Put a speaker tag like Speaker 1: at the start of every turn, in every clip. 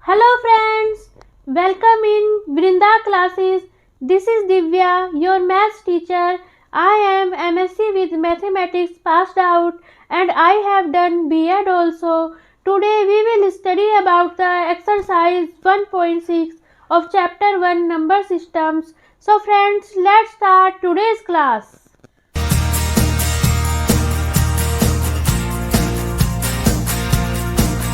Speaker 1: Hello friends, welcome in Vrinda classes. This is Divya, your maths teacher. I am MSc with mathematics passed out and I have done B.Ed also. Today we will study about the exercise 1.6 of chapter 1 number systems. So friends, let's start today's class.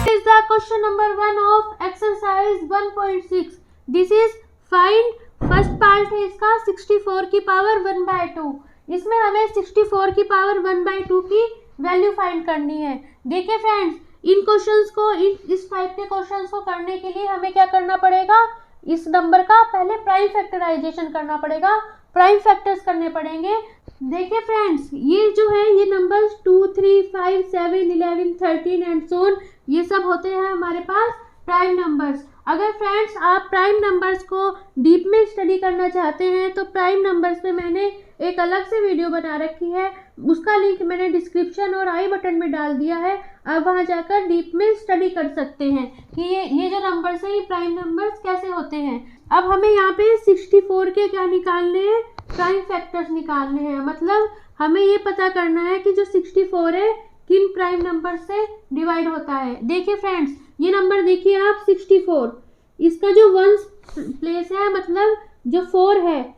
Speaker 1: Is the question number 1 of exercise 1.6. This is find first part है इसका 64 की power 1/2. इसमें हमें 64 की power 1/2 की value find करनी है. देखिए फ्रेंड्स, इन क्वेश्चंस को इस टाइप के क्वेश्चंस को करने के लिए हमें क्या करना पड़ेगा, इस नंबर का पहले प्राइम फैक्टराइजेशन करना पड़ेगा, प्राइम फैक्टर्स करने पड़ेंगे. देखिए फ्रेंड्स, ये जो है ये नंबर्स 2, 3, 5, 7, 11, 13 एंड सो ऑन, ये सब होते हैं हमारे पास प्राइम नंबर्स. अगर फ्रेंड्स आप प्राइम नंबर्स को डीप में स्टडी करना चाहते हैं तो प्राइम नंबर्स पे मैंने एक अलग से वीडियो बना रखी है, उसका लिंक मैंने डिस्क्रिप्शन और आई बटन में डाल दिया है. आप वहां जाकर डीप में स्टडी कर सकते हैं कि ये जो नंबर्स हैं ये प्राइम नंबर्स कैसे होते हैं. अब हमें यहाँ पे 64 के क्या निकालने हैं, प्राइम फैक्टर्स निकालने हैं. मतलब हमें ये पता करना है कि जो 64 है किन प्राइम नंबर से डिवाइड होता है. देखिए फ्रेंड्स, ये नंबर देखिए आप 64, इसका जो वंस प्लेस है मतलब जो 4 है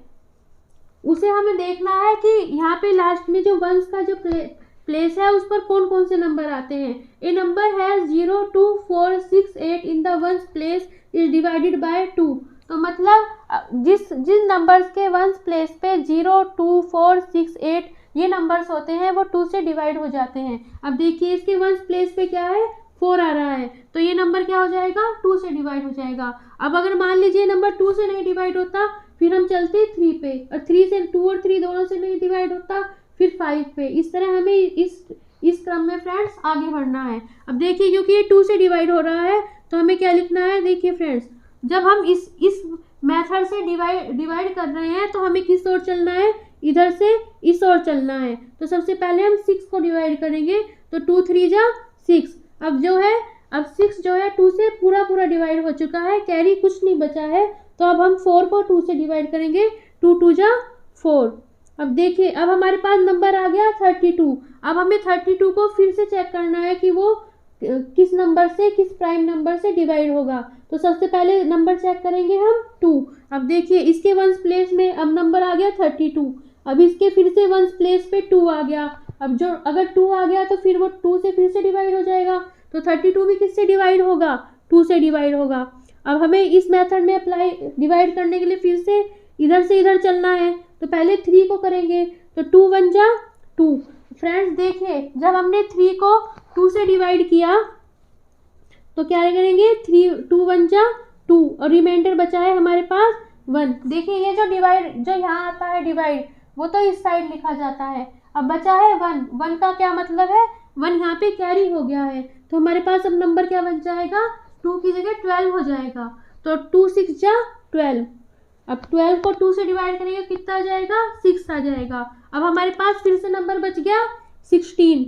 Speaker 1: उसे हमें देखना है कि यहाँ पे लास्ट में जो वंस का जो प्लेस है उस पर कौन कौन से नंबर आते हैं. ए नंबर है 0, 2, 4, 6, 8 in the ones place is divided by 2. तो मतलब जिन नंबर्स के वंस प्लेस पे 0, 2, 4, 6, 8 ये नंबर्स होते हैं वो 2 से डिवाइड हो जाते हैं. अब देखिए इसके वंस प्लेस पे क्या है, 4 आ रहा है, तो ये नंबर क्या हो जाएगा, 2 से डिवाइड हो जाएगा. अब अगर मान लीजिए नंबर 2 से नहीं डिवाइड होता, फिर हम चलते 3 पे, और 3 से 2 और 3 दोनों से नहीं डिवाइड होता, फिर 5 पे. इस तरह हमें इस क्रम में फ्रेंड्स आगे बढ़ना है. अब देखिए क्योंकि ये 2 से डिवाइड हो रहा है तो हमें क्या लिखना है. देखिए फ्रेंड्स, जब हम इस मेथड से डिवाइड कर रहे हैं तो हमें किस ओर चलना है, इधर से इस ओर चलना है. तो सबसे पहले हम 6 को डिवाइड करेंगे, तो 2 3 जा 6. अब 6 जो है 2 से पूरा डिवाइड हो चुका है, कैरी कुछ नहीं बचा है. तो अब हम 4 को 2 से डिवाइड करेंगे, 2 2 जा 4. अब देखिए अब हमारे पास नंबर आ गया 32. अब हमें 32 को फिर से चेक करना है कि वो किस नंबर से, किस प्राइम नंबर से डिवाइड होगा. तो सबसे पहले नंबर चेक करेंगे हम 2. अब देखिए इसके वंस प्लेस में अब नंबर आ गया 32. अब इसके फिर से वंस प्लेस पे 2 आ गया. अब जो अगर 2 आ गया तो फिर वो 2 से फिर से डिवाइड हो जाएगा. तो 32 भी किससे डिवाइड होगा, 2 से डिवाइड होगा. अब हमें इस मेथड में अप्लाई डिवाइड करने के लिए फिर से इधर चलना है. तो पहले 3 को करेंगे, तो 2 1 जा 2. फ्रेंड्स देखिए जब हमने 3 को 2 से डिवाइड किया तो क्या करेंगे, 2 1 जा 2 और रिमाइंडर बचा है हमारे पास 1. देखिए ये जो डिवाइड जो यहाँ आता है डिवाइड वो तो इस साइड लिखा जाता है. अब बचा है 1 का क्या मतलब है, 1 यहाँ पे कैरी हो गया है. तो हमारे पास अब नंबर क्या बच जाएगा, 2 की जगह 12 हो जाएगा. तो 2 6 जा 12. अब 12 को 2 से डिवाइड करेंगे कितना आ जाएगा, 6 आ जाएगा. अब हमारे पास फिर से नंबर बच गया 16.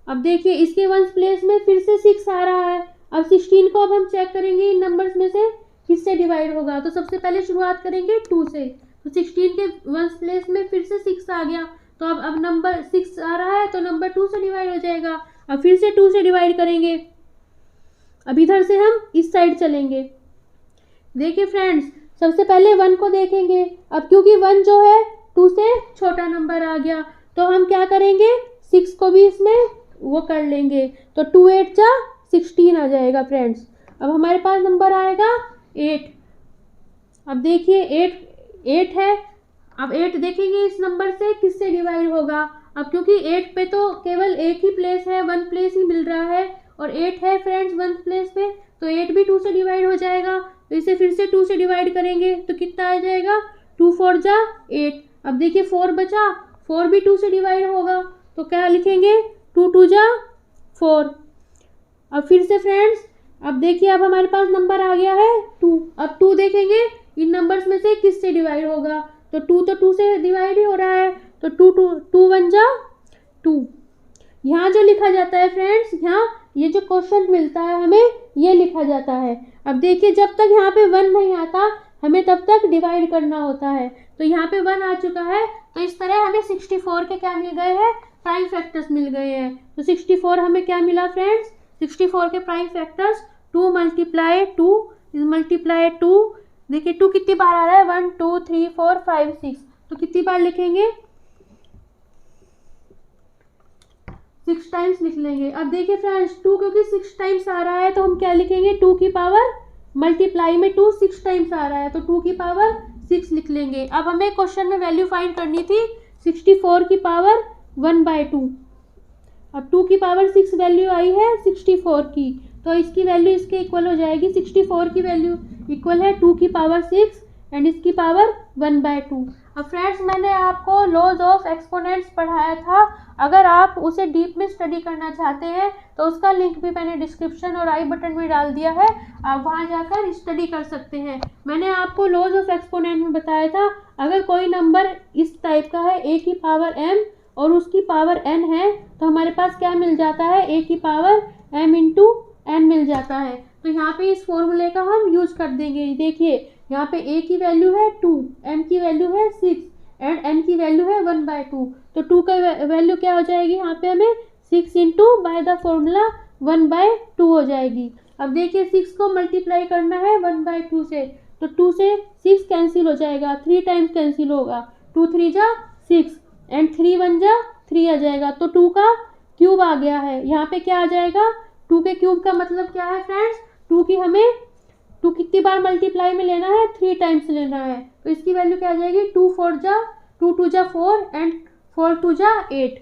Speaker 1: अब देखिए इसके वंस प्लेस में फिर से 6 आ रहा है. अब 16 को अब हम चेक करेंगे इन नंबर्स में से किससे डिवाइड होगा. तो सबसे पहले शुरुआत करेंगे 2 से. तो 16 के वंस प्लेस में फिर से 6 आ गया. तो अब नंबर 6 आ रहा है तो नंबर 2 से डिवाइड हो जाएगा. अब फिर से 2 से डिवाइड करेंगे. अब इधर से हम इस साइड चलेंगे. देखिए फ्रेंड्स, सबसे पहले 1 को देखेंगे. अब क्योंकि 1 जो है 2 से छोटा नंबर आ गया तो हम क्या करेंगे, 6 को भी इसमें वो कर लेंगे. तो 2 8 जा 16 आ जाएगा फ्रेंड्स. अब हमारे पास नंबर आएगा 8. अब देखिए 8 है. अब 8 देखेंगे इस नंबर से किससे डिवाइड होगा. अब क्योंकि 8 पे तो केवल एक ही प्लेस है, 1 प्लेस ही मिल रहा है, और 8 है फ्रेंड्स 1 प्लेस पे, तो 8 भी 2 से डिवाइड हो जाएगा. तो इसे फिर से 2 से डिवाइड करेंगे तो कितना आ जाएगा, 2 4 जा 8. अब देखिए 4 बचा, 4 भी 2 से डिवाइड होगा. तो क्या लिखेंगे, 2 2 जा 4. अब फिर से फ्रेंड्स, अब देखिए अब हमारे पास नंबर आ गया है 2. अब 2 देखेंगे इन नंबर्स में से किससे डिवाइड होगा. तो 2 तो 2 से डिवाइड ही हो रहा है. तो 2 1 जा 2. यहाँ जो लिखा जाता है फ्रेंड्स, यहाँ ये जो क्वेश्चन मिलता है हमें ये लिखा जाता है। अब देखिए जब तक यहाँ पे 1 नहीं आता हमें तब तक डिवाइड करना होता है। तो यहाँ पे 1 आ चुका है, तो इस तरह हमें 64 के क्या मिल गए हैं, प्राइम फैक्टर्स मिल गए हैं। तो 64 हमें क्या मिला फ्रेंड्स, 64 के प्राइम फैक्टर्स 2 मल्टीप्लाई 2 मल्टीप्लाई 2, देखिए 2 कितनी बार आ रहा है, 1 2 3 4 5 6, तो कितनी बार लिखेंगे, 6 टाइम्स लिख लेंगे। अब देखिए फ्रेंड्स 2 क्योंकि 6 टाइम्स आ रहा है तो हम क्या लिखेंगे, 2 की पावर मल्टीप्लाई में 2 6 टाइम्स आ रहा है तो 2 की पावर 6 लिख लेंगे। अब हमें क्वेश्चन में वैल्यू फाइंड करनी थी 64 की पावर 1/2। अब 2 की पावर 6 वैल्यू आई है 64 की, तो इसकी वैल्यू इसके इक्वल हो जाएगी। 64 की वैल्यू इक्वल है 2 की पावर 6 एंड इसकी पावर 1/2। अब फ्रेंड्स मैंने आपको लॉज ऑफ एक्सपोनेंट्स पढ़ाया था, अगर आप उसे डीप में स्टडी करना चाहते हैं तो उसका लिंक भी मैंने डिस्क्रिप्शन और आई बटन में डाल दिया है, आप वहां जाकर स्टडी कर सकते हैं। मैंने आपको लॉज ऑफ एक्सपोनेंट में बताया था, अगर कोई नंबर इस टाइप का है a की पावर m और उसकी पावर n है तो हमारे पास क्या मिल जाता है, a की पावर m इंटू n मिल जाता है। तो यहाँ पे इस फॉर्मूले का हम यूज कर देंगे। देखिए यहाँ पे a की वैल्यू है 2, m की वैल्यू है 6 एंड n की वैल्यू है 1/2। तो 2 का वैल्यू क्या हो जाएगी, यहाँ पे हमें 6 इंटू बाय द फॉर्मूला 1/2 हो जाएगी। अब देखिए 6 को मल्टीप्लाई करना है 1/2 से, तो 2 से 6 कैंसिल हो जाएगा, 3 टाइम्स कैंसिल होगा, 2 3 जा 6 एंड 3 1 जा 3 आ जाएगा। तो 2 का क्यूब आ गया है, यहाँ पे क्या आ जाएगा, 2 के क्यूब का मतलब क्या है फ्रेंड्स, 2 की हमें 2 कितनी बार मल्टीप्लाई में लेना है, 3 टाइम्स लेना है, तो इसकी वैल्यू क्या आ जाएगी, 2 4 जा 2 2 जा 4 एंड 4 2 जा 8।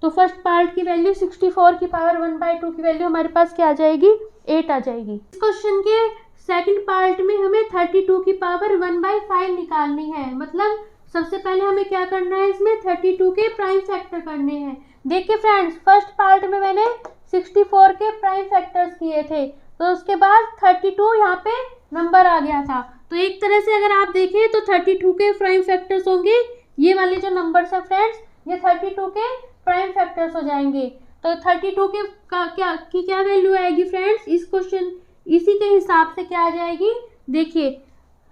Speaker 1: तो फर्स्ट पार्ट की वैल्यू 64 की पावर 1/2 की वैल्यू हमारे पास क्या आ जाएगी, 8 आ जाएगी। इस क्वेश्चन के सेकंड पार्ट में हमें 32 की पावर 1/5 निकालनी है। मतलब सबसे पहले हमें क्या करना है, इसमें 32 के प्राइम फैक्टर करने हैं। देखिए फ्रेंड्स फर्स्ट पार्ट में मैंने 64 के प्राइम फैक्टर्स किए थे, तो उसके बाद 32 यहाँ पे नंबर आ गया था। तो एक तरह से अगर आप देखें तो 32 के प्राइम फैक्टर्स होंगे, ये वाले जो नंबर्स है फ्रेंड्स ये 32 के प्राइम फैक्टर्स हो जाएंगे। तो 32 के क्या वैल्यू आएगी फ्रेंड्स, इस क्वेश्चन इसी के हिसाब से क्या आ जाएगी, देखिए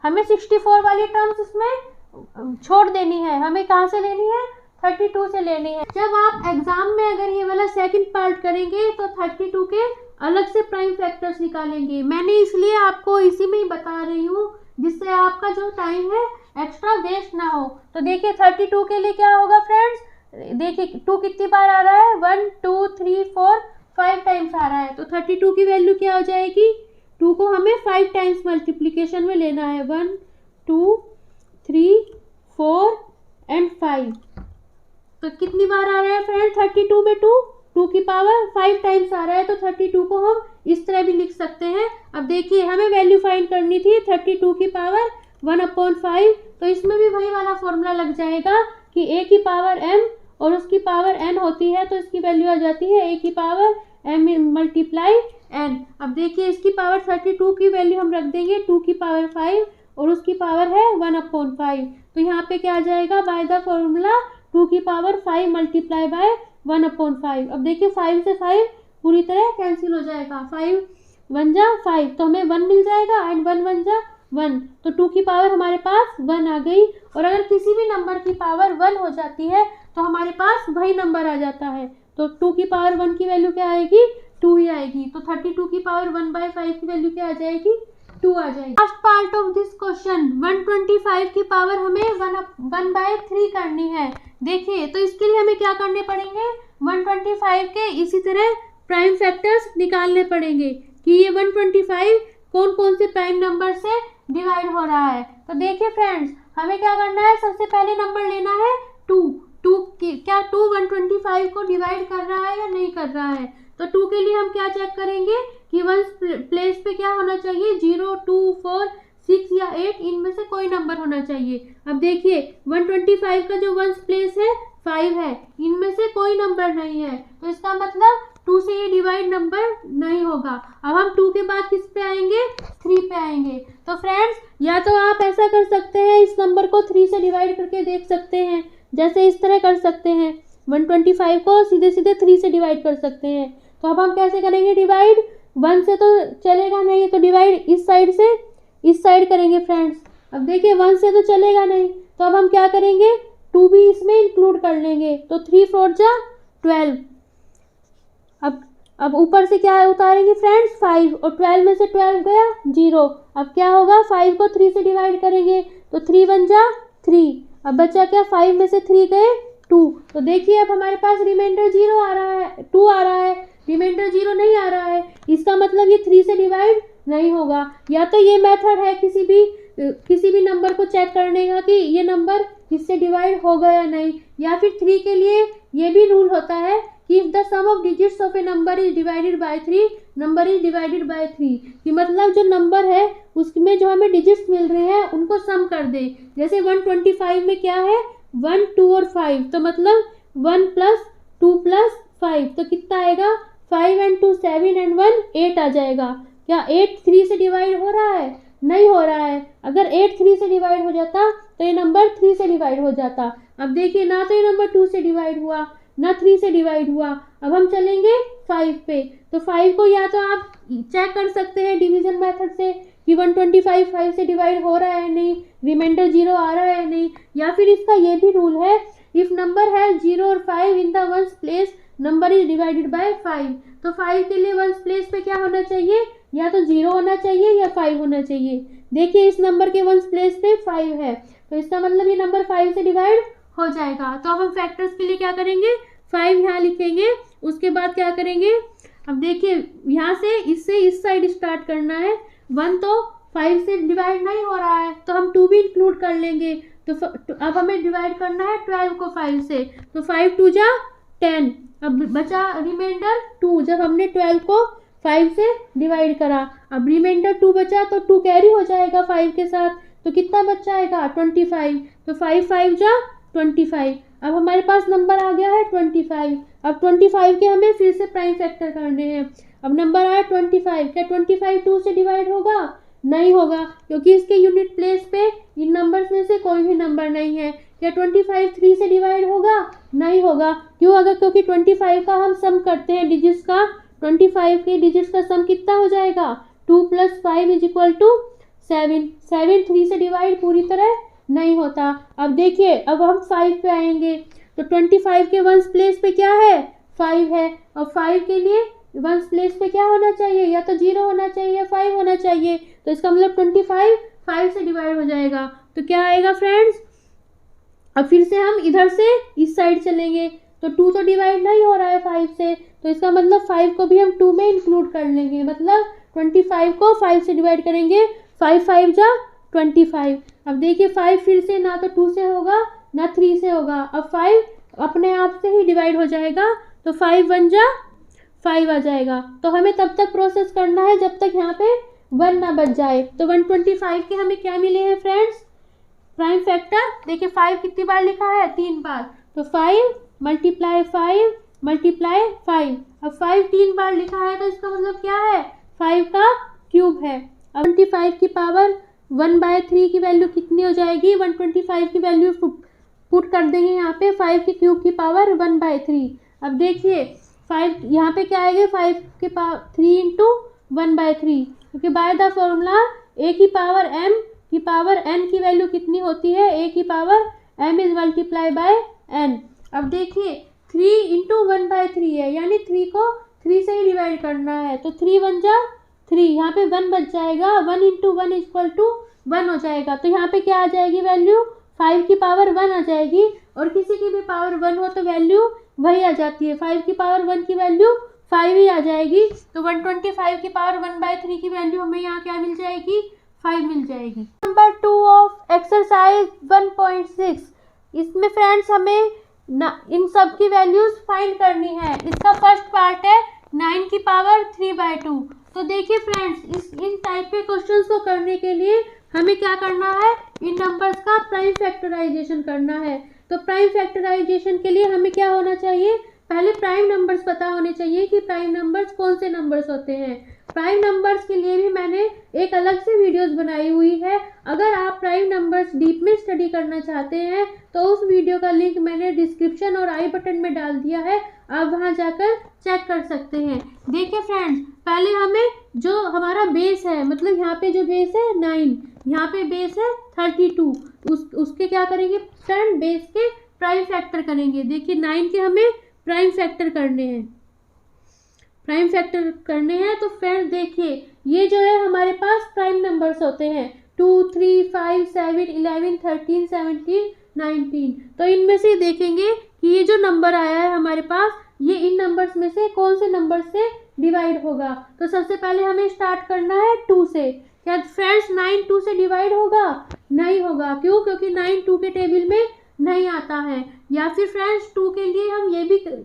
Speaker 1: हमें 64 वाली टर्म्स इसमें छोड़ देनी है, हमें कहाँ से लेनी है, 32 से लेनी है। जब आप एग्जाम में अगर ये वाला सेकंड पार्ट करेंगे तो 32 के अलग से प्राइम फैक्टर्स निकालेंगे। मैंने इसलिए आपको इसी में ही बता रही हूँ जिससे आपका जो टाइम है एक्स्ट्रा वेस्ट ना हो। तो देखिए 32 के लिए क्या होगा फ्रेंड्स, देखिए 2 कितनी बार आ रहा है, 1 2 3 4 5 टाइम्स आ रहा है, तो 32 की वैल्यू क्या हो जाएगी, 2 को हमें 5 टाइम्स मल्टीप्लीकेशन में लेना है, 1 2 3 4 एंड 5। तो कितनी बार आ रहा है फ्रेंड, 32 में 2 की पावर 5 टाइम्स आ रहा है, तो 32 को हम इस तरह भी लिख सकते हैं। अब देखिए हमें वैल्यू फाइंड करनी थी 32 की पावर 1/5, तो इसमें भी वही वाला फॉर्मूला लग जाएगा कि a की पावर m और उसकी पावर n होती है, तो इसकी वैल्यू आ जाती है a की पावर m मल्टीप्लाई n। अब देखिए इसकी पावर 32 की वैल्यू हम रख देंगे 2 की पावर 5 और उसकी पावर है 1/5, तो यहाँ पे क्या आ जाएगा, बाय द फॉर्मूला 2 की पावर 5 मल्टीप्लाई बाय 1/5। अब देखिए 5 से 5 पूरी तरह कैंसिल हो जाएगा, 5 1 जा 5, तो हमें 1 मिल जाएगा एंड 1 1 जा 1, तो 2 की पावर हमारे पास 1 आ गई। और अगर किसी भी नंबर की पावर 1 हो जाती है तो हमारे पास वही नंबर आ जाता है, तो 2 की पावर 1 की वैल्यू क्या आएगी, 2 ही आएगी। तो 32 की पावर 1/5 की वैल्यू क्या आ जाएगी, 2 आ जाएगी। Last part of this question 125 की पावर हमें 1/3 करनी है। देखिए तो इसके लिए हमें क्या करने पड़ेंगे, 125 के इसी तरह प्राइम फैक्टर्स निकालने पड़ेंगे कि ये 125 कौन कौन से प्राइम नंबर से डिवाइड हो रहा है। तो देखिए फ्रेंड्स हमें क्या करना है, सबसे पहले नंबर लेना है 2 क्या 2 125 को डिवाइड कर रहा है या नहीं कर रहा है। तो 2 के लिए हम क्या चेक करेंगे कि वंस प्लेस पे क्या होना चाहिए, 0 2 4 6 या 8 इनमें से कोई नंबर होना चाहिए। अब देखिए 125 का जो वंस प्लेस है 5 है, इनमें से कोई नंबर नहीं है, तो इसका मतलब 2 से ये डिवाइड नंबर नहीं होगा। अब हम 2 के बाद किस पे आएंगे, 3 पे आएंगे। तो फ्रेंड्स या तो आप ऐसा कर सकते हैं, इस नंबर को 3 से डिवाइड करके देख सकते हैं, जैसे इस तरह कर सकते हैं, 125 को सीधे सीधे 3 से डिवाइड कर सकते हैं। तो अब हम कैसे करेंगे डिवाइड, 1 से तो चलेगा नहीं, तो डिवाइड इस साइड से इस साइड करेंगे फ्रेंड्स। अब देखिए 1 से तो चलेगा नहीं, तो अब हम क्या करेंगे, 2 भी इसमें इंक्लूड कर लेंगे, तो 3 4 जा 12। अब ऊपर से क्या उतारेंगे फ्रेंड्स, 5, और 12 में से 12 गया 0। अब क्या होगा, 5 को 3 से डिवाइड करेंगे, तो 3 1 जा 3। अब बचा क्या, 5 में से 3 गए 2। तो देखिए अब हमारे पास रिमाइंडर 0 आ रहा है, 2 आ रहा है, रिमाइंडर 0 नहीं आ रहा है। इसका मतलब ये 3 से डिवाइड नहीं होगा। या तो ये मेथड है किसी भी नंबर को चेक करने का कि ये नंबर इससे डिवाइड होगा या नहीं, या फिर 3 के लिए ये भी रूल होता है कि if the sum of digits of a number is divided by 3, number is divided by 3, कि मतलब जो नंबर है उसमें जो हमें डिजिट्स मिल रहे हैं उनको सम कर दे। जैसे 125 में क्या है, 1 2 और 5, तो मतलब 1 + 2 + 5, तो कितना आएगा, 5 and 2 7 and 1 8 आ जाएगा। क्या 8 3 से डिवाइड हो रहा है, नहीं हो रहा है। अगर 8 3 से डिवाइड हो जाता तो ये नंबर 3 से डिवाइड हो जाता। अब देखिए ना तो ये नंबर 2 से डिवाइड हुआ ना 3 से डिवाइड हुआ। अब हम चलेंगे 5 पे, तो 5 को या तो आप चेक कर सकते हैं डिवीजन मेथड से कि 125 5 से डिवाइड हो रहा है नहीं, रिमाइंडर 0 आ रहा है नहीं, या फिर इसका ये भी रूल है, इफ नंबर है 0 और 5 in the ones place number is divided bye 5। तो 5 के लिए वंस प्लेस पे क्या होना चाहिए, या तो 0 होना चाहिए या 5 होना चाहिए। देखिए इस नंबर के वंस प्लेस पे 5 है, तो इसका मतलब ये नंबर 5 से डिवाइड हो जाएगा। तो अब हम फैक्टर्स के लिए क्या करेंगे, 5 यहाँ लिखेंगे, उसके बाद क्या करेंगे, अब देखिए यहाँ से इससे इस साइड स्टार्ट करना है। 1 तो 5 से डिवाइड नहीं हो रहा है, तो हम 2 भी इंक्लूड कर लेंगे। तो अब हमें डिवाइड करना है 12 को 5 से, तो 5 2 जा 10। अब बचा रिमाइंडर 2, जब हमने 12 को 5 से डिवाइड करा। अब रिमाइंडर 2 बचा, तो 2 कैरी हो जाएगा 5 के साथ, तो कितना बच जाएगा 25। तो 5 5 जा 25। अब हमारे पास नंबर आ गया है 25। अब 25 के हमें फिर से प्राइम फैक्टर करने हैं। अब नंबर आया 25, क्या 25 2 से डिवाइड होगा, नहीं होगा, क्योंकि इसके यूनिट प्लेस पे इन नंबर्स में से कोई भी नंबर नहीं है। क्या 25 3 से डिवाइड होगा, नहीं होगा। क्यों, क्योंकि 25 का हम सम करते हैं डिजिट्स का, 25 के डिजिट्स का सम कितना हो जाएगा, 2 + 5 = 7। 7 3 से डिवाइड पूरी तरह नहीं होता। अब देखिए अब हम 5 पे आएंगे, तो 25 के वंस प्लेस पे क्या है, 5 है, और 5 के लिए वंस प्लेस पे क्या होना चाहिए, या तो 0 होना चाहिए या 5 होना चाहिए। तो इसका मतलब 25 5 से डिवाइड हो जाएगा, तो क्या आएगा फ्रेंड्स। अब फिर से हम इधर से इस साइड चलेंगे, तो 2 तो डिवाइड नहीं हो रहा है 5 से, तो इसका मतलब 5 को भी हम 2 में इंक्लूड कर लेंगे। मतलब 25 को 5 से डिवाइड करेंगे, 5 5 जा 25। अब देखिए 5 फिर से ना तो 2 से होगा ना 3 से होगा। अब 5 अपने आप से ही डिवाइड हो जाएगा, तो 5 1 जा 5 आ जाएगा। तो हमें तब तक प्रोसेस करना है जब तक यहाँ पे 1 ना बच जाए। तो 125 के हमें क्या मिले हैं फ्रेंड्स, प्राइम फैक्टर। देखिए 5 कितनी बार लिखा है, 3 बार, तो 5 × 5 × 5। अब 5 3 बार लिखा है, तो इसका मतलब क्या है, 5 का क्यूब है। अब 25 की पावर 1/3 की वैल्यू कितनी हो जाएगी, 125 की वैल्यू पुट कर देंगे यहाँ पे, 5 के क्यूब की पावर 1/3। अब देखिए 5 यहाँ पे क्या आएगा, 5 के पावर 3 × 1/3, क्योंकि बाय द फॉर्मूला a की पावर m की पावर n की वैल्यू कितनी होती है, a की power m is multiply by n। अब देखिए 3 × 1/3 है, यानी 3 को 3 से ही डिवाइड करना है, तो 3 1 जा 3, यहाँ पे 1 बच जाएगा, 1 × 1 = 1 हो जाएगा। तो यहाँ पे क्या आ जाएगी वैल्यू, 5 की पावर 1 आ जाएगी, और किसी की भी पावर 1 हो तो वैल्यू वही आ जाती है। 5 की पावर 1 की वैल्यू 5 ही आ जाएगी, तो 125 की पावर 1/3 की वैल्यू हमें यहाँ क्या मिल जाएगी, 5 मिल जाएगी। नंबर 2 ऑफ एक्सरसाइज 1.6, इसमें फ्रेंड्स हमें इन सब की वैल्यूज फाइंड करनी है। इसका फर्स्ट पार्ट है 9 की पावर 3/2। तो देखिए फ्रेंड्स इन टाइप के क्वेश्चंस को करने के लिए हमें क्या करना है, इन नंबर्स का प्राइम फैक्टराइजेशन करना है। तो प्राइम फैक्टराइजेशन के लिए हमें क्या होना चाहिए, पहले प्राइम नंबर्स पता होने चाहिए कि प्राइम नंबर्स कौन से नंबर्स होते हैं। प्राइम नंबर्स के लिए भी मैंने एक अलग से वीडियोस बनाई हुई है। अगर आप प्राइम नंबर्स डीप में स्टडी करना चाहते हैं तो उस वीडियो का लिंक मैंने डिस्क्रिप्शन और आई बटन में डाल दिया है, आप वहां जाकर चेक कर सकते हैं। देखिए फ्रेंड्स, पहले हमें जो हमारा बेस है, मतलब यहाँ पे जो बेस है 9, यहाँ पे बेस है 32, उसके क्या करेंगे फ्रेंड, बेस के प्राइम फैक्टर करेंगे। देखिए 9 के हमें प्राइम फैक्टर करने हैं, प्राइम फैक्टर करने हैं। तो फ्रेंड देखिए ये जो है हमारे पास प्राइम नंबर्स होते हैं 2, 3, 5, 7, 11, 13, 17, 19। तो इनमें से देखेंगे कि ये जो नंबर आया है हमारे पास, ये इन नंबर्स में से कौन से नंबर से डिवाइड होगा। तो सबसे पहले हमें स्टार्ट करना है 2 से। क्या फ्रेंड्स 9 2 से डिवाइड होगा? नहीं होगा। क्यों? क्योंकि 9 2 के टेबल में नहीं आता है। या फिर फ्रेंड्स 2 के लिए हम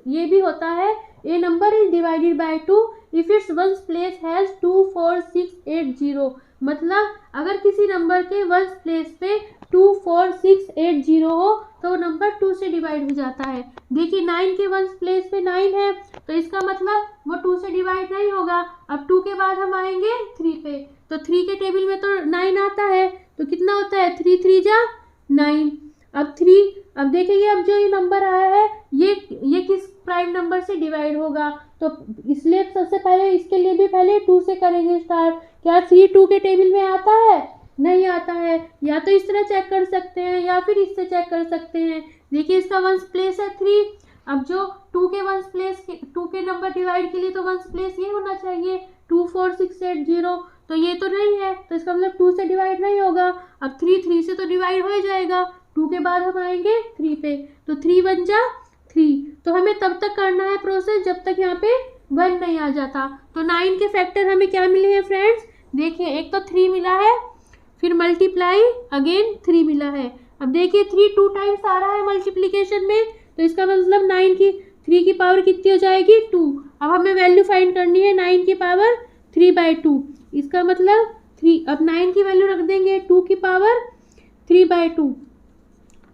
Speaker 1: ये भी होता है, a number is divided by 2 if its ones place has 2, 4, 6, 8, 0। मतलब अगर किसी नंबर के वंस प्लेस पे 2, 4, 6, 8, 0 हो तो नंबर 2 से डिवाइड हो जाता है। देखिए 9 के वंस प्लेस पे 9 है, तो इसका मतलब वो 2 से डिवाइड नहीं होगा। अब 2 के बाद हम आएंगे 3 पे, तो 3 के टेबल में तो 9 आता है, तो कितना होता है 3 3 जा 9। अब देखेंगे अब जो ये नंबर आया है ये किस प्राइम नंबर से डिवाइड होगा। तो इसलिए सबसे पहले इसके लिए भी पहले 2 से करेंगे स्टार्ट। क्या 3 2 के टेबल में आता है? नहीं आता है। या तो इस तरह चेक कर सकते हैं या फिर इससे चेक कर सकते हैं। देखिए इसका वंस प्लेस है 3। अब जो 2 के वंस प्लेस 2 के नंबर डिवाइड के लिए तो वंस प्लेस ये होना चाहिए 2, 4, 6, 8, 0। तो ये तो नहीं है, तो इसका मतलब 2 से डिवाइड नहीं होगा। अब 3 3 से तो डिवाइड हो ही जाएगा। 2 के बाद हम आएंगे 3 पे, तो 3 1 जा 3। तो हमें तब तक करना है प्रोसेस जब तक यहाँ पे 1 नहीं आ जाता। तो 9 के फैक्टर हमें क्या मिले हैं फ्रेंड्स? देखिए एक तो 3 मिला है, फिर मल्टीप्लाई अगेन 3 मिला है। अब देखिए 3 2 टाइम्स आ रहा है मल्टीप्लीकेशन में, तो इसका मतलब 9 की 3 की पावर कितनी हो जाएगी 2। अब हमें वैल्यू फाइंड करनी है 9 की पावर 3/2। इसका मतलब 3, अब 9 की वैल्यू रख देंगे 2 की पावर 3/2।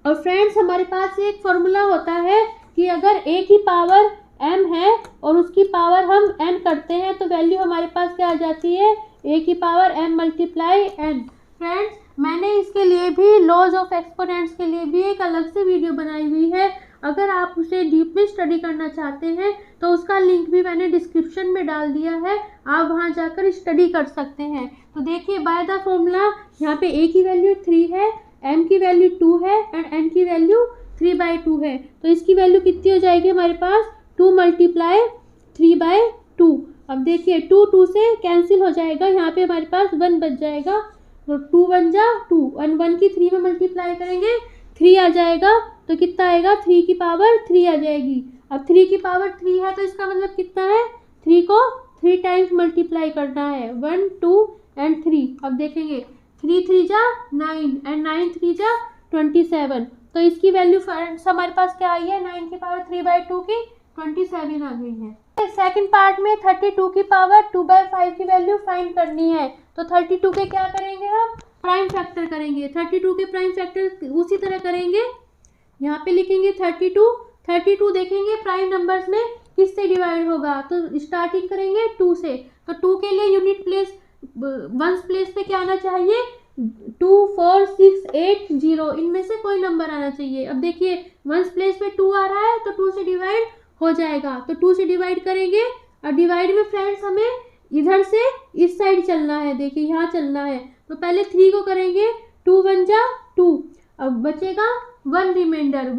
Speaker 1: और फ्रेंड्स हमारे पास एक फॉर्मूला होता है कि अगर a की पावर m है और उसकी पावर हम n करते हैं तो वैल्यू हमारे पास क्या आ जाती है a की power m multiply n। Friends मैंने इसके लिए भी लॉज ऑफ एक्सपोनेंट्स के लिए भी एक अलग से वीडियो बनाई हुई है। अगर आप उसे डीप में स्टडी करना चाहते हैं तो उसका लिंक भी मैंने डिस्क्रिप्शन में डाल दिया है, आप वहां जाकर स्टडी कर सकते हैं। तो देखिए बाय द फॉर्मूला यहाँ पे a की वैल्यू 3 है, m की वैल्यू 2 है एंड n की वैल्यू 3/2 है। तो इसकी वैल्यू कितनी हो जाएगी हमारे पास 2 मल्टीप्लाई 3/2। अब देखिए 2 2 से कैंसिल हो जाएगा, यहाँ पे हमारे पास 1 बच जाएगा। तो 2 1 जा 2 और 1 की 3 में मल्टीप्लाई करेंगे 3 आ जाएगा। तो कितना आएगा 3 की पावर 3 आ जाएगी। अब 3 की पावर 3 है तो इसका मतलब कितना है 3 को 3 टाइम्स मल्टीप्लाई करना है 1 2 एंड 3। अब देखेंगे 3 3 जा 9 एंड 9 3 जा 27। तो इसकी वैल्यू फ्रेंड्स हमारे पास क्या आई है 9 की पावर 3/2 की 27 आ गई है। सेकंड पार्ट में 32 की पावर 2/5 की वैल्यू फाइंड करनी है। तो 32 के क्या करेंगे हम प्राइम फैक्टर करेंगे। 32 के प्राइम फैक्टर उसी तरह करेंगे, यहाँ पे लिखेंगे 32 देखेंगे प्राइम नंबर्स में किससे डिवाइड होगा। तो स्टार्टिंग करेंगे 2 से, तो 2 के लिए यूनिट प्लेस वंस प्लेस पे क्या आना चाहिए 2 4 6 8 0, इनमें से कोई नंबर आना चाहिए। अब देखिए वंस प्लेस पे 2 आ रहा है तो 2 से डिवाइड हो जाएगा, तो 2 से डिवाइड करेंगे। और डिवाइड में फ्रेंड्स हमें इधर से इस साइड चलना है, देखिए यहाँ चलना है। तो पहले 3 को करेंगे 2 1 जा 2, अब बचेगा 1 रिमाइंडर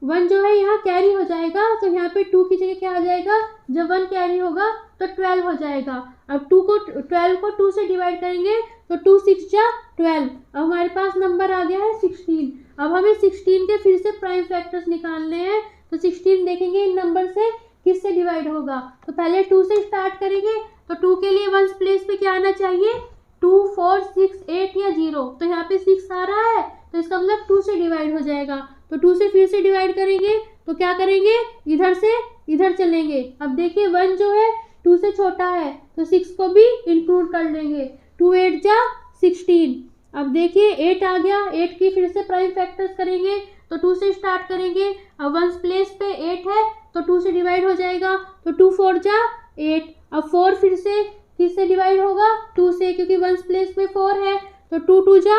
Speaker 1: 1 जो है यहाँ कैरी हो जाएगा, तो यहाँ पे 2 की जगह क्या आ जाएगा, जब 1 कैरी होगा तो 12 हो जाएगा। अब 12 को 2 से डिवाइड करेंगे तो 2 6 जा 12। अब हमारे पास नंबर आ गया है 16। अब हमें 16 के फिर से प्राइम फैक्टर्स निकालने हैं। तो 16 देखेंगे इन नंबर से किससे डिवाइड होगा। तो पहले 2 से स्टार्ट करेंगे, तो 2 के लिए वंस प्लेस पे क्या आना चाहिए 2 4 6 8 या 0। तो यहाँ पे 6 आ रहा है तो इसका मतलब 2 से डिवाइड हो जाएगा। तो 2 से फिर से डिवाइड करेंगे तो क्या करेंगे इधर से इधर चलेंगे। अब देखिए 1 जो है 2 से छोटा है तो 6 को भी इंक्लूड कर लेंगे, 2 8 जा 16। अब देखिए 8 आ गया, 8 की फिर से प्राइम फैक्टर्स करेंगे तो 2 से स्टार्ट करेंगे। अब वंस प्लेस पे 8 है तो 2 से डिवाइड हो जाएगा, तो 2 4 जा 8। अब 4 फिर से किससे डिवाइड होगा? 2 से, क्योंकि वंस प्लेस में 4 है तो 2 2 जा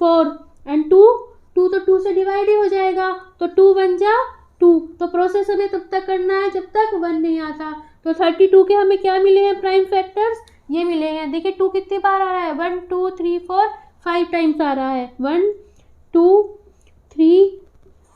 Speaker 1: 4 एंड 2 2 तो 2 से डिवाइड ही हो जाएगा तो 2 1 जा 2। तो प्रोसेस हमें तब तक करना है जब तक 1 नहीं आता। तो 32 के हमें क्या मिले हैं प्राइम फैक्टर्स? ये मिले हैं। देखिए 2 कितनी बार आ रहा है? 1 2 3 4 5 टाइम्स आ रहा है। 1 2 3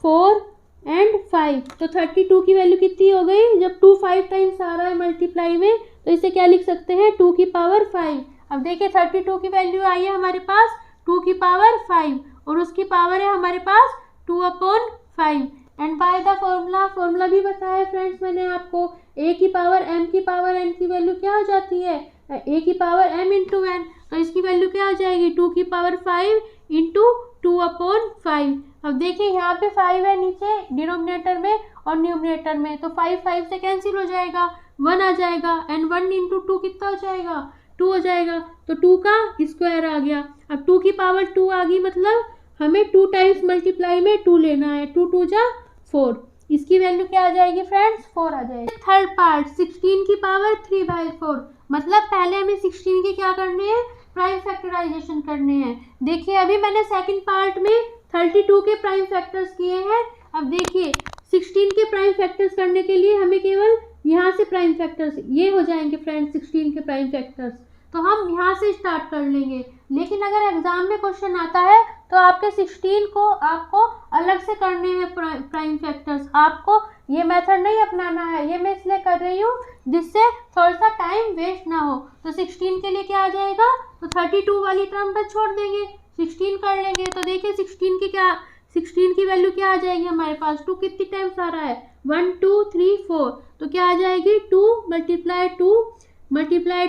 Speaker 1: 4 एंड 5। तो 32 की वैल्यू कितनी हो गई? जब 2 5 टाइम्स आ रहा है मल्टीप्लाई में तो इसे क्या लिख सकते हैं? 2 की पावर 5। अब देखिए 32 की वैल्यू आई है हमारे पास 2 की पावर 5 और उसकी पावर है हमारे पास 2/5 एंड बाय द फॉर्मूला भी बताया फ्रेंड्स मैंने आपको। a की पावर m की पावर n की वैल्यू क्या हो जाती है? a की पावर m इंटू n। तो इसकी वैल्यू क्या हो जाएगी? 2 की पावर 5 इंटू 2/5। अब देखिए यहाँ पे 5 है नीचे डिनोमिनेटर में और न्यूमरेटर में, तो 5 5 से कैंसिल हो जाएगा, 1 आ जाएगा एंड 1 इंटू 2 कितना हो जाएगा? 2 हो जाएगा। तो 2 का स्क्वायर आ गया। अब 2 की पावर 2 आ गई, मतलब हमें 2 टाइम्स मल्टीप्लाई में 2 लेना है। 2 2 जा 4। इसकी वैल्यू क्या आ जाएगी फ्रेंड्स? 4 आ जाएगी। थर्ड पार्ट 16 की पावर 3/4, मतलब पहले हमें 16 के क्या करने हैं? प्राइम फैक्टराइजेशन करने हैं। देखिए अभी मैंने सेकंड पार्ट में 32 के प्राइम फैक्टर्स किए हैं। अब देखिए 16 के प्राइम फैक्टर्स करने के लिए हमें केवल यहाँ से प्राइम फैक्टर्स ये हो जाएंगे फ्रेंड्स 16 के प्राइम फैक्टर्स, तो हम यहाँ से स्टार्ट कर लेंगे। लेकिन अगर एग्जाम में क्वेश्चन आता है तो आपके 16 को आपको अलग से करने हैं प्राइम फैक्टर्स। आपको ये मेथड नहीं अपनाना है, ये मैं इसलिए कर रही हूँ जिससे थोड़ा सा टाइम वेस्ट ना हो। तो 16 के लिए क्या आ जाएगा? तो 32 वाली टर्म पर छोड़ देंगे, 16 कर लेंगे। तो देखिए 16 की वैल्यू क्या आ जाएगी हमारे पास? 2 कितनी टाइम्स आ रहा है? 1 2 3 4। तो क्या आ जाएगी? 2 मल्टीप्लाई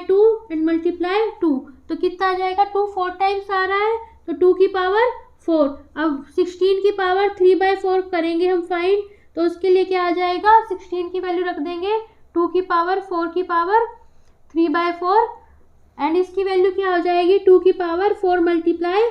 Speaker 1: 2 एंड मल्टीप्लाई 2। तो कितना आ जाएगा? 2 4 टाइम्स आ रहा है तो 2 की पावर 4। अब 16 की पावर 3/4 करेंगे हम फाइंड, तो उसके लिए क्या आ जाएगा? 16 की वैल्यू रख देंगे 2 की पावर 4 की पावर 3/4 एंड इसकी वैल्यू क्या हो जाएगी? 2 की power 4 multiply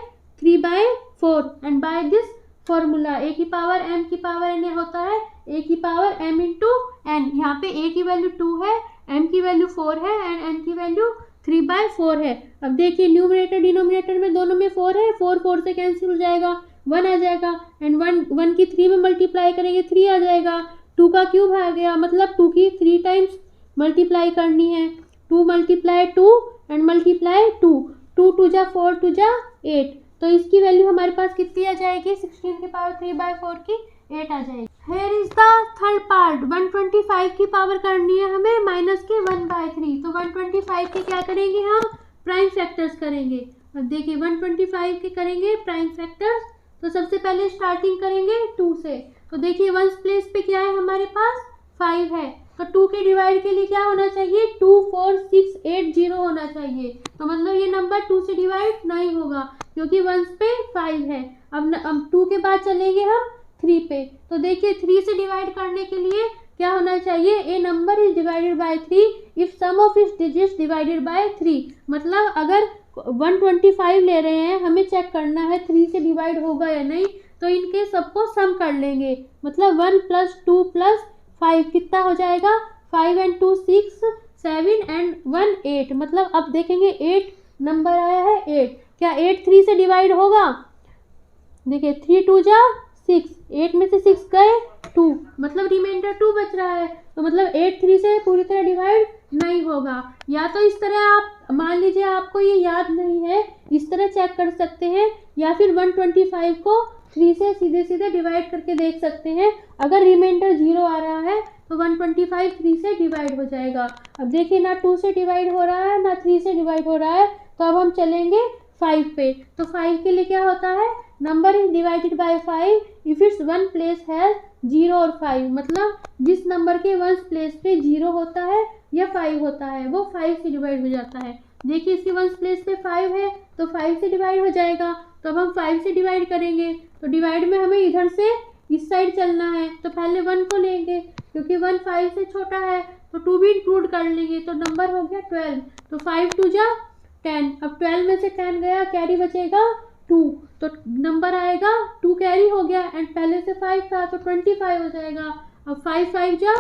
Speaker 1: 3/4 and by this formula a की पावर m की पावर n होता है a की पावर m इंटू n। यहाँ पे a की वैल्यू 2 है, m की वैल्यू 4 है एंड n की वैल्यू 3/4 है। अब देखिए न्यूमरेटर डिनोमिनेटर में दोनों में 4 है, 4 4 से कैंसिल हो जाएगा, 1 आ जाएगा एंड 1 की 3 में मल्टीप्लाई करेंगे 3 आ जाएगा। 2 का क्यूब आ गया, मतलब 2 की 3 टाइम्स मल्टीप्लाई करनी है। 2 मल्टीप्लाई 2 एंड मल्टीप्लाई 2 2 2 जा 4 2 जा 8। तो इसकी वैल्यू हमारे पास कितनी आ जाएगी? 16 की पावर 3/4 की 8 आ जाएगी। Here is the third part 125 की पावर करनी है हमें माइनस के 1/3। तो 125 के क्या करेंगे? हम प्राइम फैक्टर्स करेंगे। अब देखिए 125 के करेंगे प्राइम फैक्टर्स, तो सबसे पहले स्टार्टिंग करेंगे 2 से। तो देखिए वंस प्लेस पे क्या है हमारे पास? 5 है, तो 2 के डिवाइड के लिए क्या होना चाहिए? 2 4 6 8 0 होना चाहिए। तो मतलब ये नंबर 2 से डिवाइड नहीं होगा क्योंकि वंस पे 5 है। अब 2 के बाद चलेंगे हम 3 पे। तो देखिए 3 से डिवाइड करने के लिए क्या होना चाहिए? A number is divided by 3 if sum of its digits divided by 3। मतलब अगर 125 ले रहे हैं, हमें चेक करना है 3 से डिवाइड होगा या नहीं, तो इनके सबको सम कर लेंगे। मतलब 1 + 2 + 5 कितना हो जाएगा? 5 एंड 2 6 7 एंड 1 8। मतलब अब देखेंगे 8 नंबर आया है 8, क्या 8 3 से डिवाइड होगा? देखिए 3 2 जा 6, 8 में से 6 गए 2, मतलब रिमाइंडर 2 बच रहा है। तो मतलब 8 3 से पूरी तरह डिवाइड नहीं होगा। या तो इस तरह आप मान लीजिए आपको ये याद नहीं है, इस तरह चेक कर सकते हैं, या फिर 125 को 3 से सीधे सीधे डिवाइड करके देख सकते हैं। अगर रिमाइंडर 0 आ रहा है तो 125 3 से डिवाइड हो जाएगा। अब देखिए ना 2 से डिवाइड हो रहा है ना 3 से डिवाइड हो रहा है, तो अब हम चलेंगे 5 पे। तो 5 के लिए क्या होता है? Number is divided bye 5 if it's one place है 0 और 5। मतलब जिस नंबर के वंस प्लेस पे 0 होता है या 5 होता है वो 5 से डिवाइड हो जाता है। देखिए इसके वंस प्लेस पे 5 है तो 5 से डिवाइड हो जाएगा। तो अब हम 5 से डिवाइड करेंगे, तो डिवाइड में हमें इधर से इस साइड चलना है। तो पहले 1 को लेंगे क्योंकि 1 5 से छोटा है, तो 2 भी इंक्लूड कर लेंगे, तो नंबर हो गया 12। तो 5 2 जा 10। अब 12 में से 10 गया, कैरी बचेगा 2, तो नंबर आएगा 2 कैरी हो गया एंड पहले से 5 था तो 25 हो जाएगा। अब 5 5 जा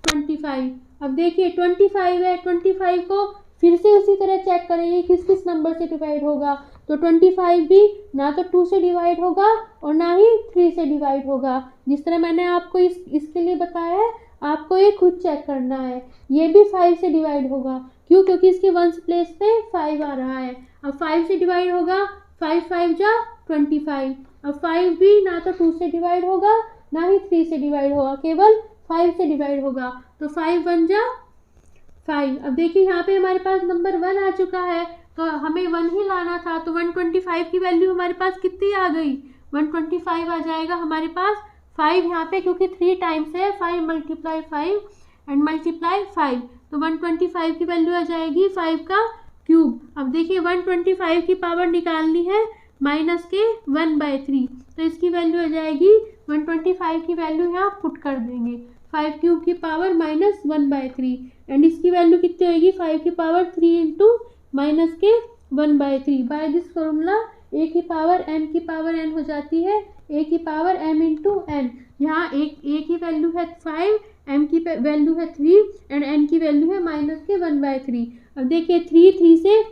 Speaker 1: 25। अब देखिए 25 है, 25 को फिर से उसी तरह चेक करेंगे किस किस नंबर से डिवाइड होगा। तो 25 भी ना तो 2 से डिवाइड होगा और ना ही 3 से डिवाइड होगा। जिस तरह मैंने आपको इसके लिए बताया है, आपको ये खुद चेक करना है। ये भी 5 से डिवाइड होगा, क्यों? क्योंकि इसके वंस प्लेस पे 5 आ रहा है। अब 5 से डिवाइड होगा, 5 5 जा 25। अब 5 भी ना तो 2 से डिवाइड होगा ना ही 3 से डिवाइड होगा, केवल 5 से डिवाइड होगा। तो 5 1 जा 5। अब देखिए यहाँ पे हमारे पास नंबर 1 आ चुका है, तो हमें 1 ही लाना था। तो 125 की वैल्यू हमारे पास कितनी आ गई? 125 आ जाएगा हमारे पास। 5 यहाँ पे क्योंकि 3 टाइम्स है, 5 मल्टीप्लाई 5 एंड मल्टीप्लाई 5, तो 125 की वैल्यू आ जाएगी 5 का क्यूब। अब देखिए 125 की पावर निकालनी है माइनस के 1/3, तो इसकी वैल्यू आ जाएगी 125 की वैल्यू यहाँ पुट कर देंगे 5 क्यूब की पावर माइनस 1/3 एंड इसकी वैल्यू कितनी होगी? 5 की पावर 3 इंटू माइनस के 1/3। बाय दिस फॉर्मूला a की पावर m की पावर n हो जाती है a की पावर m इंटू n। यहाँ a की वैल्यू है 5, m की वैल्यू है 3 एंड n की वैल्यू है माइनस के 1/3। अब देखिए 3 से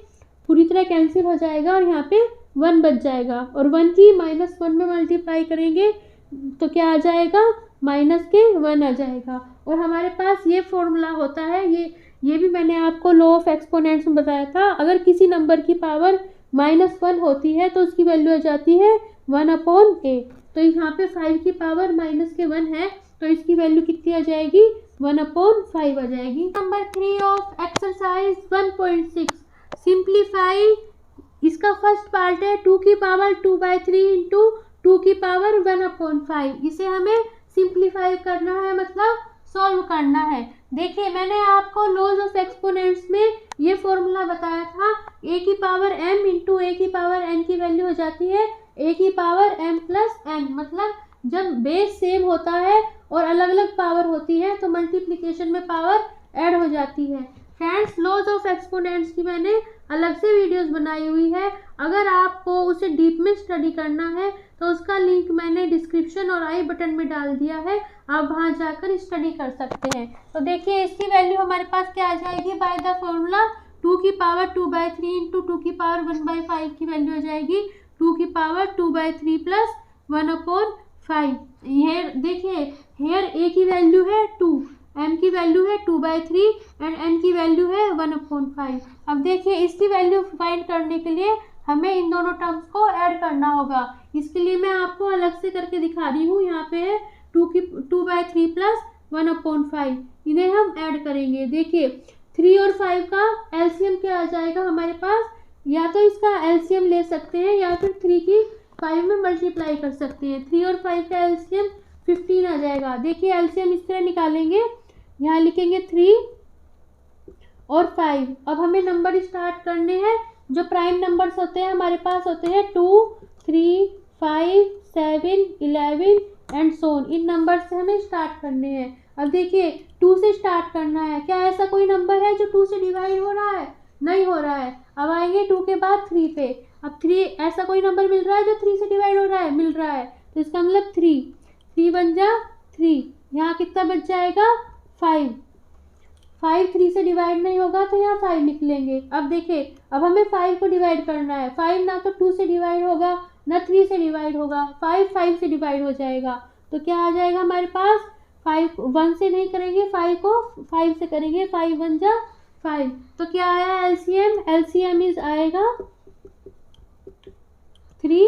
Speaker 1: पूरी तरह कैंसिल हो जाएगा और यहाँ पे 1 बच जाएगा और 1 की -1 में मल्टीप्लाई करेंगे तो क्या आ जाएगा? माइनस के 1 आ जाएगा। और हमारे पास ये फॉर्मूला होता है, ये भी मैंने आपको लॉ ऑफ एक्सपोनेंट्स में बताया था। अगर किसी नंबर की पावर -1 होती है तो उसकी वैल्यू आ जाती है 1/a। तो यहाँ पे 5 की पावर -1 है, तो इसकी वैल्यू कितनी आ जाएगी? 1/5 आ जाएगी। Number 3 of exercise 1.6 simplify. इसका फर्स्ट पार्ट है 2 की पावर 2/3 इंटू 2 की पावर 1/5। इसे हमें सिंप्लीफाई करना है, मतलब सॉल्व करना है। देखिए मैंने आपको लॉज ऑफ एक्सपोनेंट्स में ये फॉर्मूला बताया था, a की पावर m इंटू a की पावर n की वैल्यू हो जाती है a की पावर m प्लस n। मतलब जब बेस सेम होता है और अलग अलग पावर होती है तो मल्टीप्लिकेशन में पावर ऐड हो जाती है। फ्रेंड्स, लॉज ऑफ एक्सपोनेंट्स की मैंने अलग से वीडियोस बनाई हुई है, अगर आपको उसे डीप में स्टडी करना है तो उसका लिंक मैंने डिस्क्रिप्शन और आई बटन में डाल दिया है, आप वहां जाकर स्टडी कर सकते हैं। तो देखिए इसकी वैल्यू हमारे पास क्या आ जाएगी? बाय द फॉर्मूला 2 की पावर 2/3 इंटू 2 की पावर 1/5 की वैल्यू आ जाएगी 2 की पावर 2/3 प्लस 1/5। ये देखिए हेयर a की वैल्यू है 2, m की वैल्यू है 2/3 एंड n की वैल्यू है 1/5। अब देखिए इसकी वैल्यू फाइंड करने के लिए हमें इन दोनों टर्म्स को ऐड करना होगा। इसके लिए मैं आपको अलग से करके दिखा रही हूँ। यहाँ पे है 2/3 प्लस 1/5, इन्हें हम ऐड करेंगे। देखिए 3 और 5 का एलसीएम क्या आ जाएगा हमारे पास? या तो इसका एलसीएम ले सकते हैं या फिर 3 की 5 में मल्टीप्लाई कर सकते हैं। 3 और 5 का एलसीएम 15 आ जाएगा। देखिए एलसीएम इस तरह निकालेंगे, यहाँ लिखेंगे 3 और 5। अब हमें नंबर स्टार्ट करने हैं। जो प्राइम नंबर्स होते हैं हमारे पास होते हैं 2 3 5 7 11 and so on. In number से हमें स्टार्ट करने हैं। अब देखिए 2 से स्टार्ट करना है। क्या ऐसा कोई नंबर है जो 2 से डिवाइड हो रहा है? नहीं हो रहा है। अब आएंगे 2 के बाद 3 पे। अब 3, ऐसा कोई नंबर मिल रहा है जो 3 से डिवाइड हो रहा है? मिल रहा है, तो इसका मतलब 3 बन जा 3। यहाँ कितना बच जाएगा? 5 3 से डिवाइड नहीं होगा तो यहाँ 5 लिख लेंगे। अब देखिए अब हमें 5 को डिवाइड करना है। 5 ना तो 2 से डिवाइड होगा ना 3 से डिवाइड होगा, 5 से डिवाइड हो जाएगा। तो क्या आ जाएगा हमारे पास? 5 1 से नहीं करेंगे, 5 को 5 से करेंगे। 5 1 जा 5। तो क्या आया एलसीएम? एलसीएम इज आएगा 3।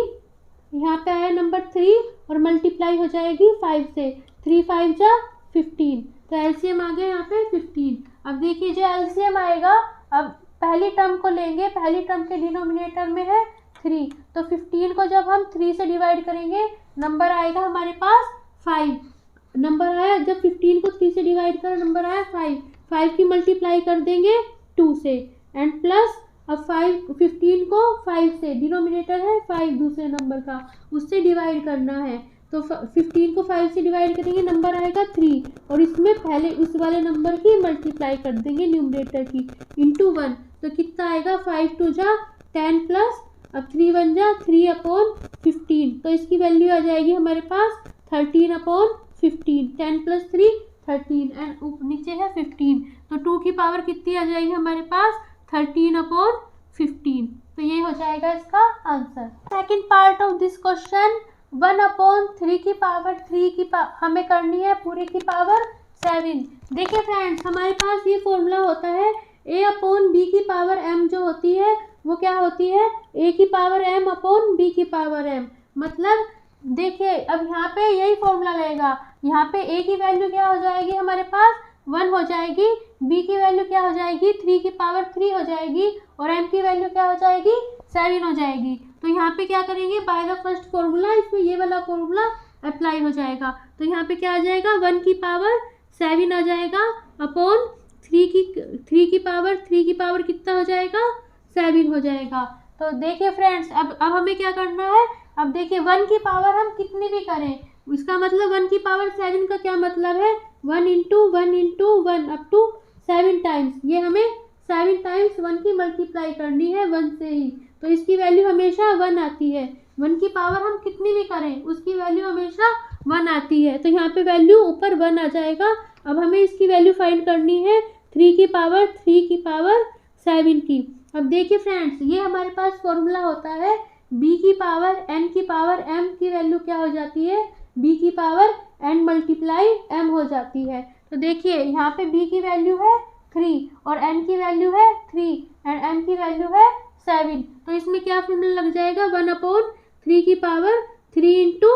Speaker 1: यहाँ पे आया नंबर 3 और मल्टीप्लाई हो जाएगी 5 से। 3 5 जा 15, तो एलसीएम आ गया यहाँ पे 15। अब देखिए जो एलसीएम आएगा, अब पहली टर्म को लेंगे। पहली टर्म के डिनोमिनेटर में है 3, तो 15 को जब हम 3 से डिवाइड करेंगे नंबर आएगा हमारे पास 5। नंबर आया, जब 15 को 3 से डिवाइड कर नंबर आया 5 की मल्टीप्लाई कर देंगे 2 से एंड प्लस अब 15 को 5 से, डिनोमिनेटर है 5 दूसरे नंबर का, उससे डिवाइड करना है। तो 15 को 5 से डिवाइड करेंगे नंबर आएगा 3 और इसमें पहले उस वाले नंबर की मल्टीप्लाई कर देंगे न्यूमरेटर की इंटू 1। तो कितना आएगा? 5 2 जा 10 प्लस अब 3 1 जा 3/15। तो इसकी वैल्यू आ जाएगी हमारे पास 13/15। 10 प्लस 3 13 एंड नीचे है 15। तो 2 की पावर कितनी आ जाएगी हमारे पास? 13/15। तो ये हो जाएगा इसका answer. Second part of this question, 1/3 की पावर 3 की हमें करनी है पूरी की पावर 7। देखिए फ्रेंड्स, हमारे पास ये फॉर्मूला होता है a/b की पावर m जो होती है वो क्या होती है, a की पावर m/b की पावर m। मतलब देखिए अब यहाँ पे यही फॉर्मूला रहेगा, यहाँ पे a की वैल्यू क्या हो जाएगी हमारे पास 1 हो जाएगी, b की वैल्यू क्या हो जाएगी 3 की पावर 3 हो जाएगी, और m की वैल्यू क्या हो जाएगी 7 हो जाएगी। तो यहाँ पे क्या करेंगे, बाय द फर्स्ट फॉर्मूला इसमें ये वाला फॉर्मूला अप्लाई हो जाएगा। तो यहाँ पे क्या आ जाएगा 1 की पावर 7 आ जाएगा अपॉन 3 की पावर कितना हो जाएगा 7 हो जाएगा। तो देखिए फ्रेंड्स, अब हमें क्या करना है, अब देखिए 1 की पावर हम कितनी भी करें, इसका मतलब 1 की पावर 7 का क्या मतलब है 1 × 1 × 1 अप टू 7 टाइम्स। ये हमें 7 टाइम्स 1 की मल्टीप्लाई करनी है 1 से ही, तो इसकी वैल्यू हमेशा 1 आती है। 1 की पावर हम कितनी भी करें उसकी वैल्यू हमेशा 1 आती है। तो यहाँ पे वैल्यू ऊपर 1 आ जाएगा। अब हमें इसकी वैल्यू फाइंड करनी है 3 की पावर 7 की। अब देखिए फ्रेंड्स, ये हमारे पास फॉर्मूला होता है b की पावर n की पावर m की वैल्यू क्या हो जाती है b की पावर n मल्टीप्लाई m हो जाती है। तो देखिए यहाँ पे b की वैल्यू है 3 और n की वैल्यू है 3 एंड m की वैल्यू है 7। तो इसमें क्या फॉर्मूला लग जाएगा 1/3 की पावर 3 ×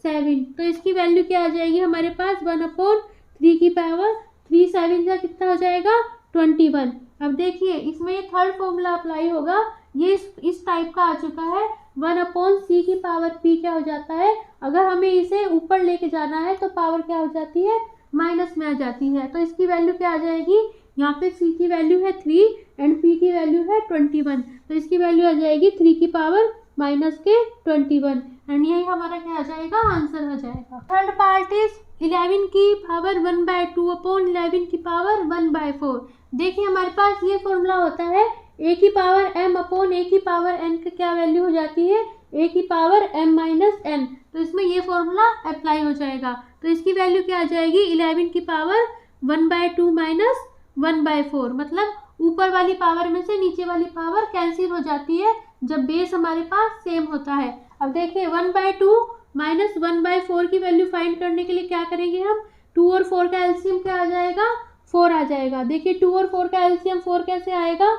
Speaker 1: 7। तो इसकी वैल्यू क्या आ जाएगी हमारे पास 1/3 की पावर 3 7 का कितना हो जाएगा 21। अब देखिए इसमें ये थर्ड फॉर्मूला अप्लाई होगा, ये इस टाइप का आ चुका है 1/c की पावर p क्या हो जाता है, अगर हमें इसे ऊपर लेके जाना है तो पावर क्या हो जाती है माइनस में आ जाती है। तो इसकी वैल्यू क्या आ जाएगी, यहाँ पे c की वैल्यू है 3 एंड p की वैल्यू है 21, तो इसकी वैल्यू आ जाएगी 3 की पावर -21 एंड यही हमारा क्या आ जाएगा आंसर हो जाएगा। थर्ड पार्ट इज 11 की पावर 1/2 अपॉन 11 की पावर 1/4। देखिए हमारे पास ये फॉर्मूला होता है a की पावर m अपॉन a की पावर n का क्या वैल्यू हो जाती है a की पावर m - n। तो इसमें ये फॉर्मूला अप्लाई हो जाएगा। तो इसकी वैल्यू क्या आ जाएगी 11 की पावर 1/2 - 1/4। मतलब ऊपर वाली पावर में से नीचे वाली पावर कैंसिल हो जाती है जब बेस हमारे पास सेम होता है। अब देखिए 1/2 - 1/4 की वैल्यू फाइंड करने के लिए क्या करेंगे हम, 2 और 4 का एलसीएम क्या आ जाएगा 4 आ जाएगा। देखिए 2 और 4 का एलसीएम 4 कैसे आएगा,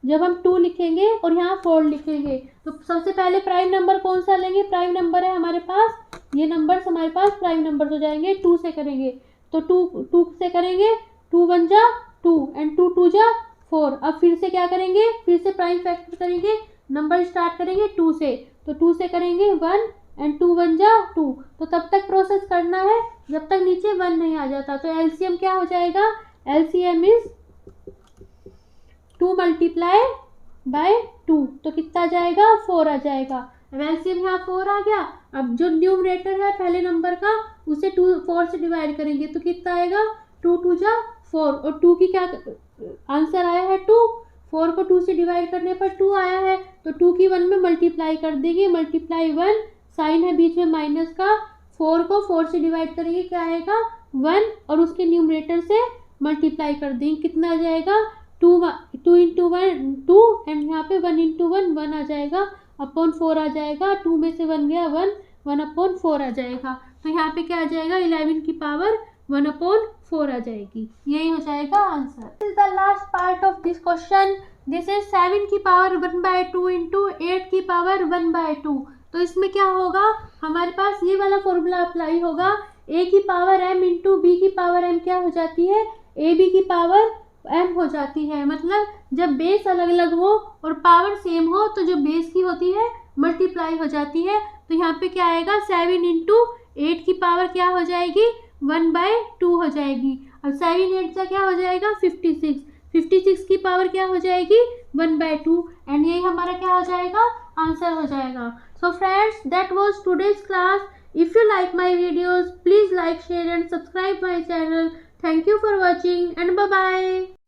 Speaker 1: जब हम 2 लिखेंगे और यहाँ 4 लिखेंगे तो सबसे पहले प्राइम नंबर कौन सा लेंगे, प्राइम नंबर है हमारे पास, ये नंबर्स हमारे पास प्राइम नंबर हो जाएंगे। 2 से करेंगे तो 2 से करेंगे 2 1 जा 2 एंड 2 2 जा 4। अब फिर से क्या करेंगे, फिर से प्राइम फैक्टर करेंगे, नंबर स्टार्ट करेंगे 2 से, तो 2 से करेंगे 1 एंड 2 1 जा 2। तो तब तक प्रोसेस करना है जब तक नीचे 1 नहीं आ जाता। तो एलसीएम क्या हो जाएगा, एलसीएम इज 2 × 2, तो कितना आ जाएगा 4 आ जाएगा। अब एलसीएम यहाँ 4 आ गया। अब जो न्यूमरेटर है पहले नंबर का उसे 4 से डिवाइड करेंगे तो कितना आएगा 2 2 जा 4, और 2 की क्या आंसर आया है 2, 4 को 2 से डिवाइड करने पर 2 आया है, तो 2 की 1 में मल्टीप्लाई कर देंगे, मल्टीप्लाई 1 साइन है बीच में माइनस का, 4 को 4 से डिवाइड करेंगे क्या आएगा 1, और उसके न्यूमरेटर से मल्टीप्लाई कर देंगे कितना आ जाएगा 2 × 1 2 एंड यहाँ पे 1 × 1 1 आ जाएगा अपॉन 4 आ जाएगा, 2 में से 1 गया 1/4 आ जाएगा। तो यहाँ पे क्या आ जाएगा 11 की पावर 1/4 आ जाएगी, यही हो जाएगा answer. This is the last part of this question. This is 7 की पावर 1/2 इंटू 8 की पावर 1/2। तो इसमें क्या होगा, हमारे पास ये वाला फॉर्मूला अप्लाई होगा, a की पावर m इंटू b की पावर m क्या हो जाती है ab की पावर m हो जाती है। मतलब जब बेस अलग अलग हो और पावर सेम हो तो जो बेस की होती है मल्टीप्लाई हो जाती है। तो यहाँ पे क्या आएगा 7 × 8 की पावर क्या हो जाएगी 1/2 हो जाएगी। अब 7 8 का क्या हो जाएगा 56 की पावर क्या हो जाएगी 1/2 एंड यही हमारा क्या हो जाएगा आंसर हो जाएगा। So friends, that was today's class. If you like my videos please like share and subscribe my channel. Thank you for watching and bye bye.